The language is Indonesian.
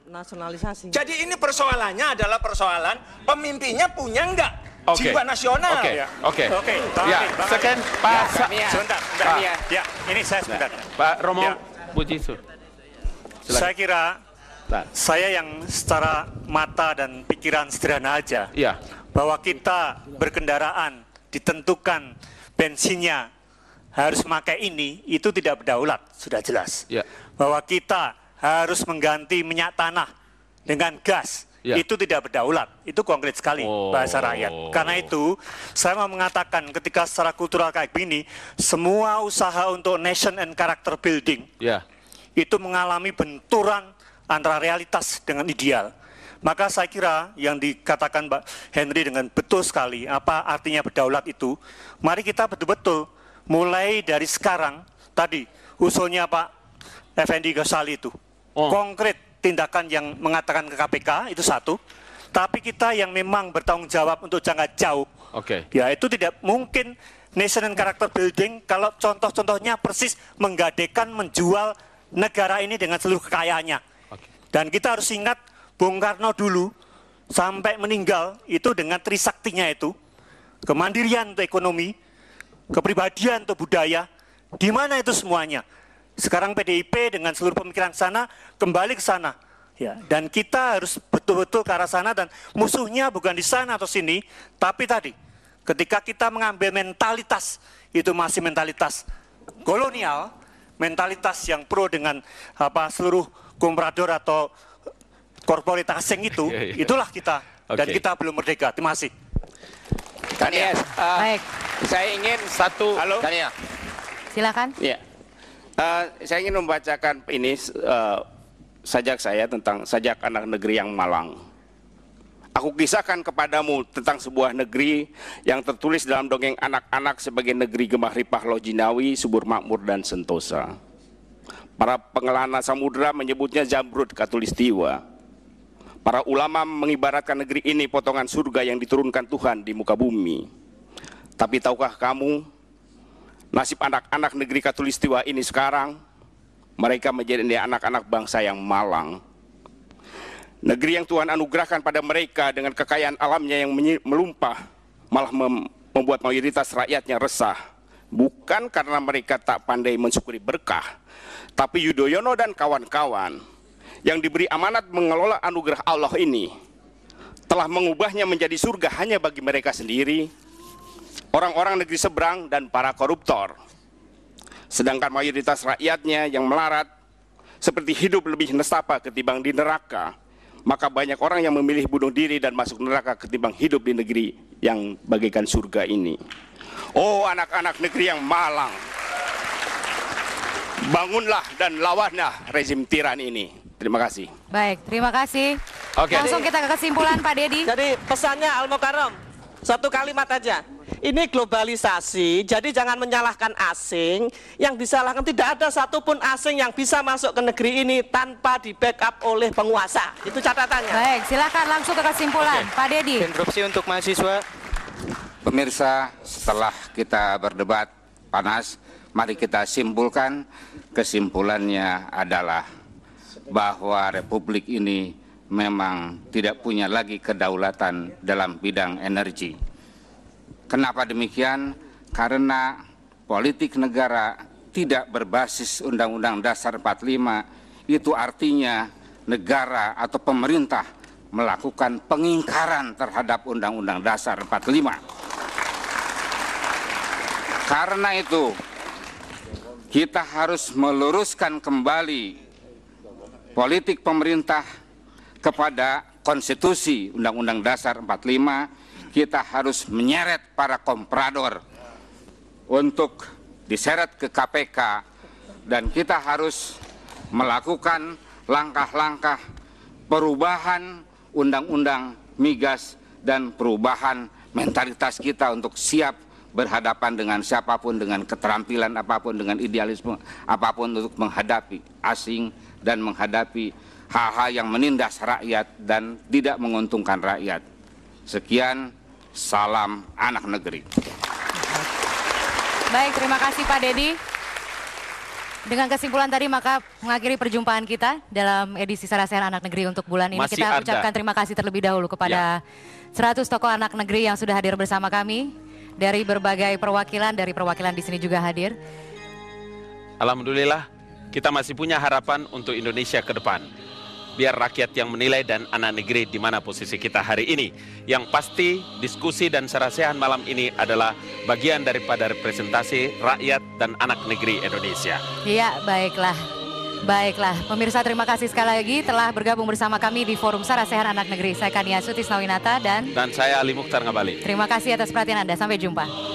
nasionalisasi. Jadi ini persoalannya adalah persoalan pemimpinnya punya enggak jiwa nasional. Oke. Ya, second Pak. Sebentar. Ya, ini saya sebentar. Pak Romo Bujisu. Saya kira saya yang secara mata dan pikiran sederhana aja. Iya. Bahwa kita berkendaraan ditentukan bensinnya harus memakai ini, itu tidak berdaulat, sudah jelas. Ya. Bahwa kita harus mengganti minyak tanah dengan gas, ya. Itu tidak berdaulat, itu konkret sekali bahasa rakyat. Karena itu, saya mau mengatakan ketika secara kultural kayak begini, semua usaha untuk nation and character building, ya. itu mengalami benturan antara realitas dengan ideal. Maka saya kira yang dikatakan Pak Henry dengan betul sekali, apa artinya berdaulat itu, mari kita betul-betul mulai dari sekarang, tadi usulnya Pak Effendi Ghazali itu, konkret tindakan yang mengatakan ke KPK, itu satu, tapi kita yang memang bertanggung jawab untuk jangka jauh, ya itu tidak mungkin nation and character building kalau contoh-contohnya persis menggadekan, menjual negara ini dengan seluruh kekayaannya. Dan kita harus ingat, Bung Karno dulu sampai meninggal itu dengan trisaktinya itu, kemandirian untuk ekonomi, kepribadian untuk budaya, di mana itu semuanya. Sekarang PDIP dengan seluruh pemikiran sana kembali ke sana, ya. Dan kita harus betul-betul ke arah sana dan musuhnya bukan di sana atau sini, tapi tadi ketika kita mengambil mentalitas itu masih mentalitas kolonial, mentalitas yang pro dengan seluruh komprador atau korporat asing itu, itulah kita dan kita belum merdeka. Terima kasih. Daniel, baik. Saya ingin satu. Halo. Daniel. Silakan. Ya. Saya ingin membacakan ini sajak saya tentang sajak anak negeri yang malang. Aku kisahkan kepadamu tentang sebuah negeri yang tertulis dalam dongeng anak-anak sebagai negeri gemah ripah Lojinawi, subur makmur dan sentosa. Para pengelana samudera menyebutnya Zamrud Katulistiwa. Para ulama mengibaratkan negeri ini potongan surga yang diturunkan Tuhan di muka bumi. Tapi tahukah kamu, nasib anak-anak negeri Katulistiwa ini sekarang? Mereka menjadi anak-anak bangsa yang malang. Negeri yang Tuhan anugerahkan pada mereka dengan kekayaan alamnya yang melimpah, malah membuat mayoritas rakyatnya resah. Bukan karena mereka tak pandai mensyukuri berkah, tapi Yudhoyono dan kawan-kawan yang diberi amanat mengelola anugerah Allah ini telah mengubahnya menjadi surga hanya bagi mereka sendiri, orang-orang negeri seberang dan para koruptor. Sedangkan mayoritas rakyatnya yang melarat seperti hidup lebih nestapa ketimbang di neraka, maka banyak orang yang memilih bunuh diri dan masuk neraka ketimbang hidup di negeri yang bagaikan surga ini. Oh anak-anak negeri yang malang, bangunlah dan lawanlah rezim tiran ini. Terima kasih. Baik, terima kasih. Langsung kita ke kesimpulan Pak Dedi. Jadi pesannya Al Mukarram, satu kalimat aja. Ini globalisasi, jadi jangan menyalahkan asing. Yang disalahkan tidak ada satupun asing yang bisa masuk ke negeri ini tanpa di backup oleh penguasa. Itu catatannya. Baik, silakan langsung ke kesimpulan Pak Dedi. Interupsi untuk mahasiswa. Pemirsa, setelah kita berdebat panas, mari kita simpulkan. Kesimpulannya adalah bahwa republik ini memang tidak punya lagi kedaulatan dalam bidang energi. Kenapa demikian? Karena politik negara tidak berbasis Undang-Undang Dasar 45, itu artinya negara atau pemerintah melakukan pengingkaran terhadap Undang-Undang Dasar 45. Karena itu, kita harus meluruskan kembali politik pemerintah kepada konstitusi Undang-Undang Dasar 45. Kita harus menyeret para komprador untuk diseret ke KPK, dan kita harus melakukan langkah-langkah perubahan Undang-Undang Migas dan perubahan mentalitas kita untuk siap berhadapan dengan siapapun, dengan keterampilan apapun, dengan idealisme apapun untuk menghadapi asing dan menghadapi hal-hal yang menindas rakyat dan tidak menguntungkan rakyat. Sekian, salam anak negeri. Baik, terima kasih Pak Dedi. Dengan kesimpulan tadi maka mengakhiri perjumpaan kita dalam edisi Sarasehan Anak Negeri untuk bulan ini. Masih Kita ada. ucapkan terima kasih terlebih dahulu kepada 100 tokoh anak negeri yang sudah hadir bersama kami. Dari berbagai perwakilan, dari perwakilan di sini juga hadir. Alhamdulillah, kita masih punya harapan untuk Indonesia ke depan. Biar rakyat yang menilai dan anak negeri di mana posisi kita hari ini. Yang pasti diskusi dan Sarasehan malam ini adalah bagian daripada representasi rakyat dan anak negeri Indonesia. Iya, baiklah. Baiklah, pemirsa terima kasih sekali lagi telah bergabung bersama kami di Forum Sarasehan Anak Negeri. Saya Kania Sutisnawinata dan saya Ali Mukhtar Ngabalin. terima kasih atas perhatian Anda. Sampai jumpa.